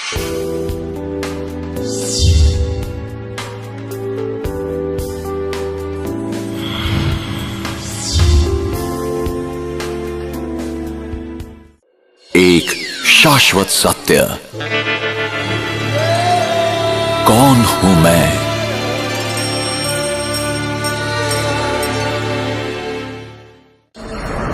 एक शाश्वत सत्य। कौन हूं मैं?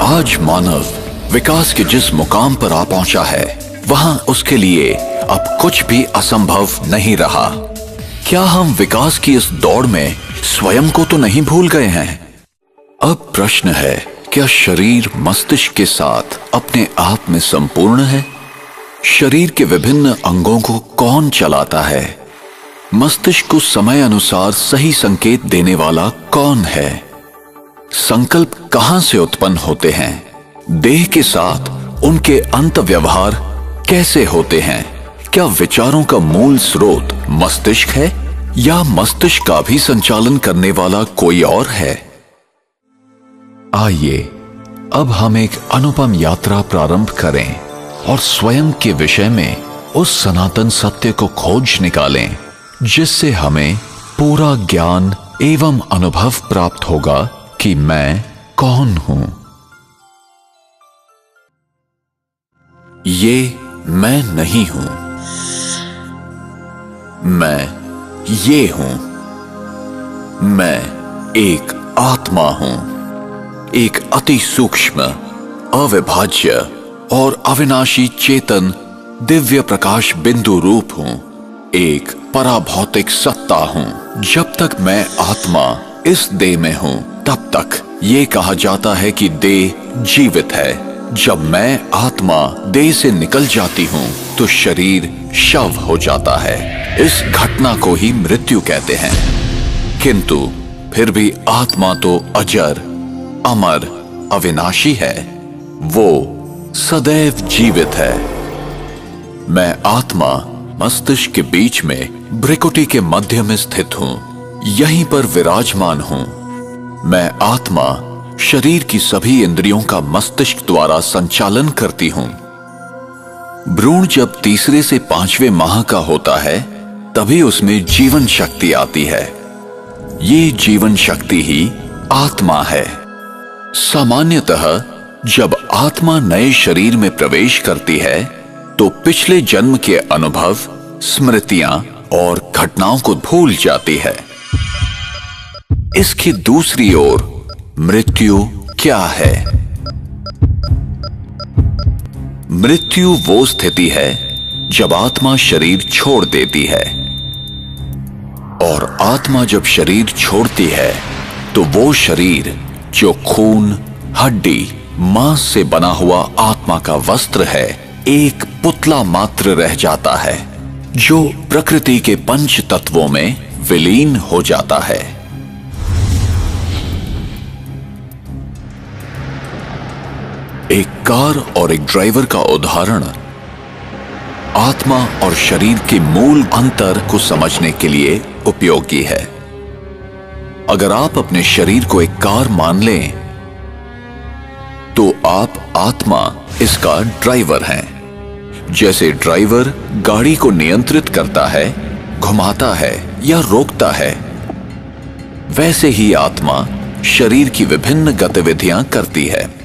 आज मानव विकास के जिस मुकाम पर आ पहुंचा है, वहां उसके लिए अब कुछ भी असंभव नहीं रहा। क्या हम विकास की इस दौड़ में स्वयं को तो नहीं भूल गए हैं? अब प्रश्न है, क्या शरीर मस्तिष्क के साथ अपने आप में संपूर्ण है? शरीर के विभिन्न अंगों को कौन चलाता है? मस्तिष्क को समय अनुसार सही संकेत देने वाला कौन है? संकल्प कहां से उत्पन्न होते हैं? देह के साथ उनके अंत व्यवहार कैसे होते हैं? क्या विचारों का मूल स्रोत मस्तिष्क है या मस्तिष्क का भी संचालन करने वाला कोई और है? आइए अब हम एक अनुपम यात्रा प्रारंभ करें और स्वयं के विषय में उस सनातन सत्य को खोज निकालें, जिससे हमें पूरा ज्ञान एवं अनुभव प्राप्त होगा कि मैं कौन हूं। ये मैं नहीं हूं, मैं ये हूं। मैं एक आत्मा हूं, एक अति सूक्ष्म, अविभाज्य और अविनाशी चेतन दिव्य प्रकाश बिंदु रूप हूं। एक पराभौतिक सत्ता हूं। जब तक मैं आत्मा इस देह में हूं, तब तक ये कहा जाता है कि देह जीवित है। जब मैं आत्मा देह से निकल जाती हूं, तो शरीर शव हो जाता है। इस घटना को ही मृत्यु कहते हैं। किंतु फिर भी आत्मा तो अजर, अमर, अविनाशी है। वो सदैव जीवित है। मैं आत्मा मस्तिष्क के बीच में भ्रिकुटी के मध्य में स्थित हूं, यहीं पर विराजमान हूं। मैं आत्मा शरीर की सभी इंद्रियों का मस्तिष्क द्वारा संचालन करती हूं। भ्रूण जब तीसरे से 5वें माह का होता है, तभी उसमें जीवन शक्ति आती है। ये जीवन शक्ति ही आत्मा है। सामान्यतः जब आत्मा नए शरीर में प्रवेश करती है, तो पिछले जन्म के अनुभव, स्मृतियां और घटनाओं को भूल जाती है। इसकी दूसरी ओर मृत्यु क्या है? मृत्यु वो स्थिति है जब आत्मा शरीर छोड़ देती है। और आत्मा जब शरीर छोड़ती है, तो वो शरीर जो खून, हड्डी, मांस से बना हुआ आत्मा का वस्त्र है, एक पुतला मात्र रह जाता है, जो प्रकृति के पंच तत्वों में विलीन हो जाता है। एक कार और एक ड्राइवर का उदाहरण आत्मा और शरीर के मूल अंतर को समझने के लिए उपयोगी है। अगर आप अपने शरीर को एक कार मान लें, तो आप आत्मा इसका ड्राइवर हैं। जैसे ड्राइवर गाड़ी को नियंत्रित करता है, घुमाता है या रोकता है, वैसे ही आत्मा शरीर की विभिन्न गतिविधियां करती है।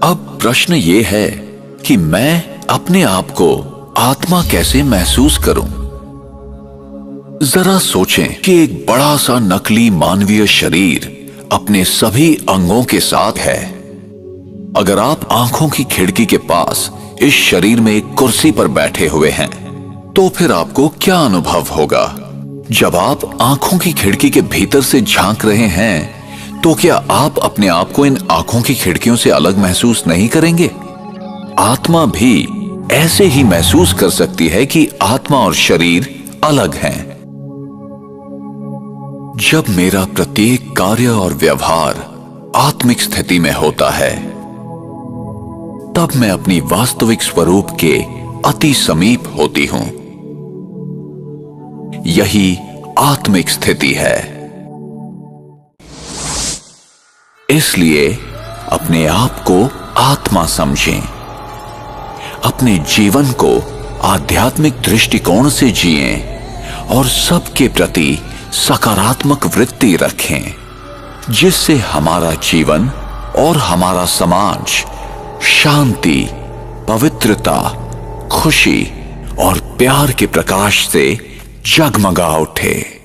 अब प्रश्न यह है कि मैं अपने आप को आत्मा कैसे महसूस करूं? जरा सोचें कि एक बड़ा सा नकली मानवीय शरीर अपने सभी अंगों के साथ है। अगर आप आंखों की खिड़की के पास इस शरीर में एक कुर्सी पर बैठे हुए हैं, तो फिर आपको क्या अनुभव होगा? जब आप आंखों की खिड़की के भीतर से झांक रहे हैं, तो क्या आप अपने आप को इन आंखों की खिड़कियों से अलग महसूस नहीं करेंगे? आत्मा भी ऐसे ही महसूस कर सकती है कि आत्मा और शरीर अलग हैं। जब मेरा प्रत्येक कार्य और व्यवहार आत्मिक स्थिति में होता है, तब मैं अपनी वास्तविक स्वरूप के अति समीप होती हूं। यही आत्मिक स्थिति है। इसलिए अपने आप को आत्मा समझें। अपने जीवन को आध्यात्मिक दृष्टिकोण से जिएं और सबके प्रति सकारात्मक वृत्ति रखें, जिससे हमारा जीवन और हमारा समाज शांति, पवित्रता, खुशी और प्यार के प्रकाश से जगमगा उठे।